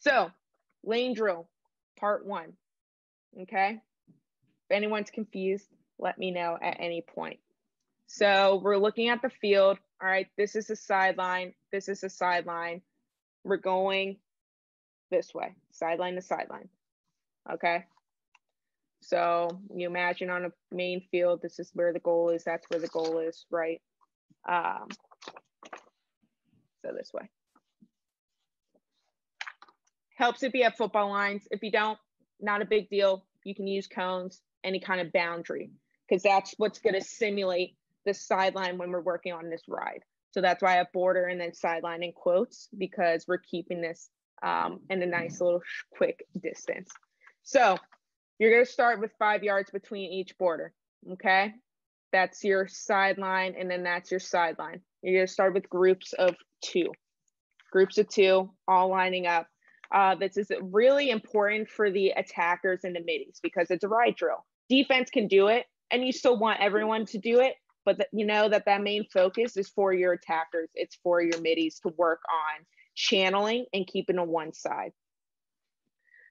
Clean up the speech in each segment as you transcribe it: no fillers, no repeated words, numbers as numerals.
So, lane drill, part 1, okay? If anyone's confused, let me know at any point. So, we're looking at the field. All right, this is the sideline. This is the sideline. We're going this way, sideline to sideline, okay? So, you imagine on a main field, this is where the goal is. That's where the goal is, right? So this way. Helps if you have football lines. If you don't, not a big deal. You can use cones, any kind of boundary, because that's what's going to simulate the sideline when we're working on this ride. So that's why I have border and then sideline in quotes, because we're keeping this in a nice little quick distance. So you're going to start with 5 yards between each border, okay? That's your sideline, and then that's your sideline. You're going to start with groups of 2. Groups of 2, all lining up. This is really important for the attackers and the middies because it's a ride drill. Defense can do it, and you still want everyone to do it, but you know that main focus is for your attackers. It's for your middies to work on channeling and keeping on one side.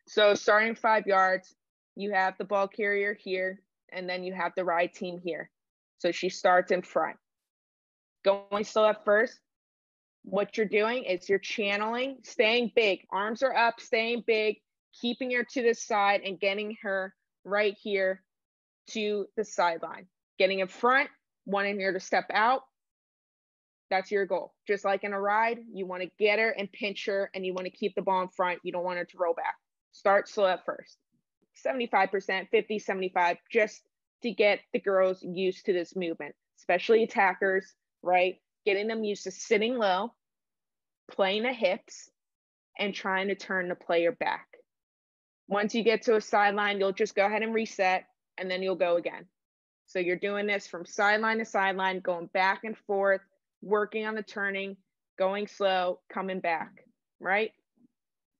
So starting 5 yards, you have the ball carrier here, and then you have the ride team here. So she starts in front. Going slow at first. What you're doing is you're channeling, staying big. Arms are up, staying big, keeping her to the side and getting her right here to the sideline. Getting in front, wanting her to step out. That's your goal. Just like in a ride, you want to get her and pinch her, and you want to keep the ball in front. You don't want her to roll back. Start slow at first. 75%, 50, 75, just to get the girls used to this movement, especially attackers, right? Getting them used to sitting low, playing the hips, and trying to turn the player back. Once you get to a sideline, you'll just go ahead and reset, and then you'll go again. So you're doing this from sideline to sideline, going back and forth, working on the turning, going slow, coming back, right?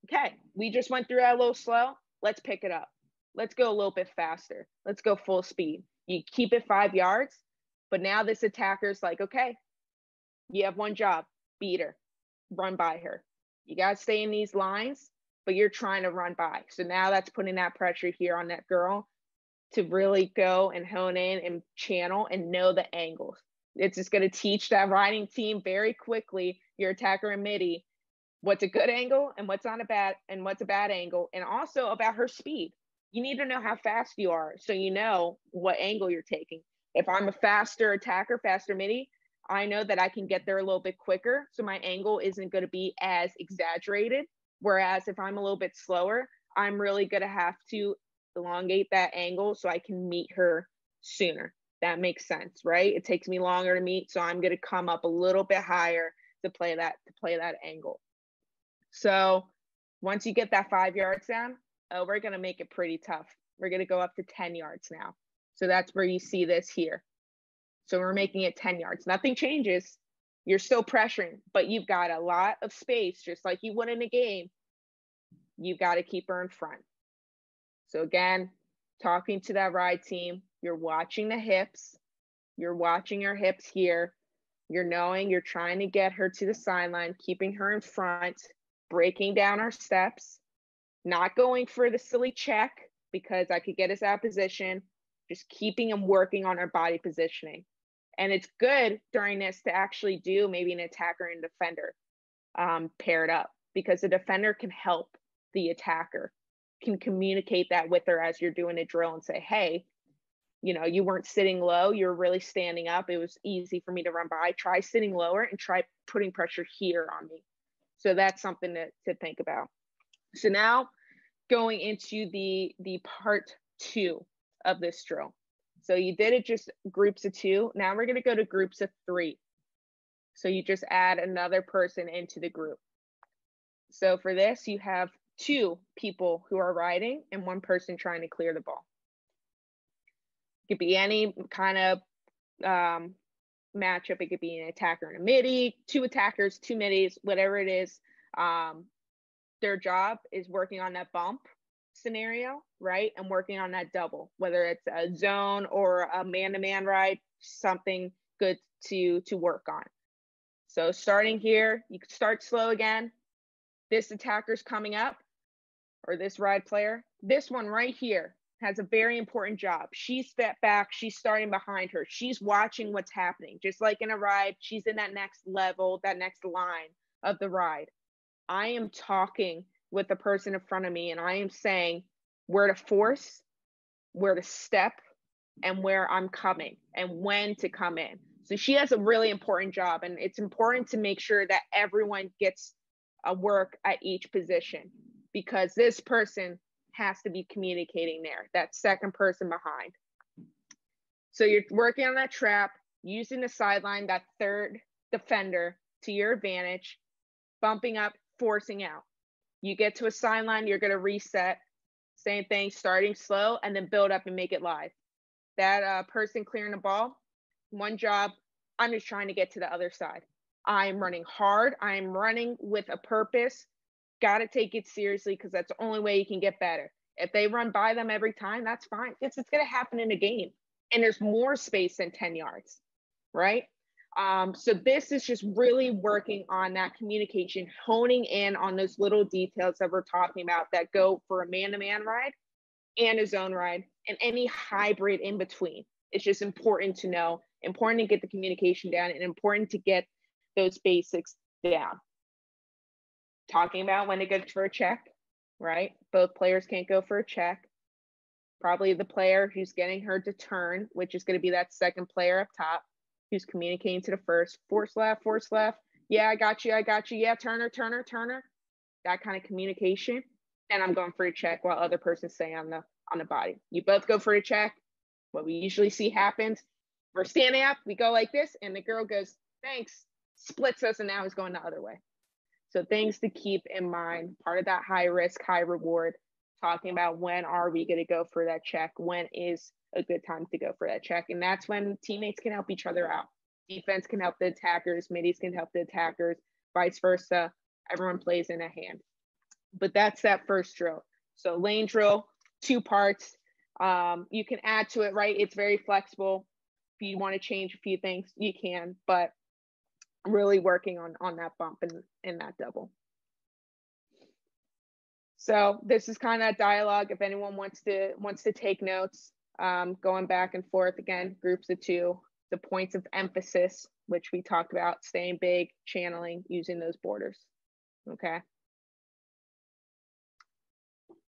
Okay, we just went through that a little slow. Let's pick it up. Let's go a little bit faster. Let's go full speed. You keep it 5 yards, but now this attacker's like, okay, you have one job, beat her, run by her. You got to stay in these lines, but you're trying to run by. So now that's putting that pressure here on that girl to really go and hone in and channel and know the angles. It's just going to teach that riding team very quickly, your attacker and midi, what's a good angle and what's not a bad, and what's a bad angle, and also about her speed. You need to know how fast you are so you know what angle you're taking. If I'm a faster attacker, faster midi, I know that I can get there a little bit quicker, so my angle isn't going to be as exaggerated. Whereas if I'm a little bit slower, I'm really going to have to elongate that angle so I can meet her sooner. That makes sense, right? It takes me longer to meet, so I'm going to come up a little bit higher to play that angle. So once you get that 5 yards down, we're going to make it pretty tough. We're going to go up to 10 yards now. So that's where you see this here. So we're making it 10 yards. Nothing changes. You're still pressuring, but you've got a lot of space, just like you would in a game. You've got to keep her in front. So again, talking to that ride team, you're watching the hips. You're watching her hips here. You're knowing you're trying to get her to the sideline, keeping her in front, breaking down our steps, not going for the silly check because I could get us out of position, just keeping them working on our body positioning. And it's good during this to actually do maybe an attacker and defender paired up, because the defender can help the attacker, can communicate that with her as you're doing a drill and say, hey, you know, you weren't sitting low, you're really standing up. It was easy for me to run by. Try sitting lower and try putting pressure here on me. So that's something to think about. So now going into the part 2 of this drill. So you did it just groups of 2. Now we're going to go to groups of 3. So you just add another person into the group. So for this, you have 2 people who are riding and 1 person trying to clear the ball. It could be any kind of matchup. It could be an attacker and a midi, 2 attackers, 2 middies, whatever it is. Their job is working on that bump scenario, right? And working on that double, whether it's a zone or a man-to-man ride, something good to work on. So starting here, you can start slow again, this attacker's coming up, or this ride player, this one right here has a very important job. She's stepped back, she's starting behind her, she's watching what's happening. Just like in a ride, she's in that next level, that next line of the ride. I am talking with the person in front of me and I am saying where to force, where to step, and where I'm coming and when to come in. So she has a really important job, and it's important to make sure that everyone gets a work at each position, because this person has to be communicating there, that second person behind. So you're working on that trap, using the sideline, that third defender to your advantage, bumping up, forcing out. You get to a sideline, you're going to reset. Same thing, starting slow and then build up and make it live. That person clearing the ball, one job, I'm just trying to get to the other side. I'm running hard. I'm running with a purpose. Got to take it seriously, because that's the only way you can get better. If they run by them every time, that's fine. It's going to happen in a game. And there's more space than 10 yards, right? So this is just really working on that communication, honing in on those little details that we're talking about that go for a man-to-man ride and a zone ride and any hybrid in between. It's just important to know, important to get the communication down, and important to get those basics down. Talking about when to go for a check, right? Both players can't go for a check. Probably the player who's getting her to turn, which is going to be that second player up top, who's communicating to the first, force left, force left. Yeah, I got you. Yeah, Turner. That kind of communication. And I'm going for a check while other person's staying on the body. You both go for a check. What we usually see happens, we're standing up, we go like this, and the girl goes, thanks, splits us, and now is going the other way. So things to keep in mind, part of that high risk, high reward, talking about when are we going to go for that check, when is a good time to go for that check. And that's when teammates can help each other out. Defense can help the attackers, middies can help the attackers, vice versa. Everyone plays in a hand. But that's that first drill. So lane drill, 2 parts. You can add to it, right? It's very flexible. If you want to change a few things, you can, but really working on that bump and that double. So this is kind of dialogue. If anyone wants to take notes, going back and forth, again, groups of 2, the points of emphasis, which we talked about, staying big, channeling, using those borders. Okay.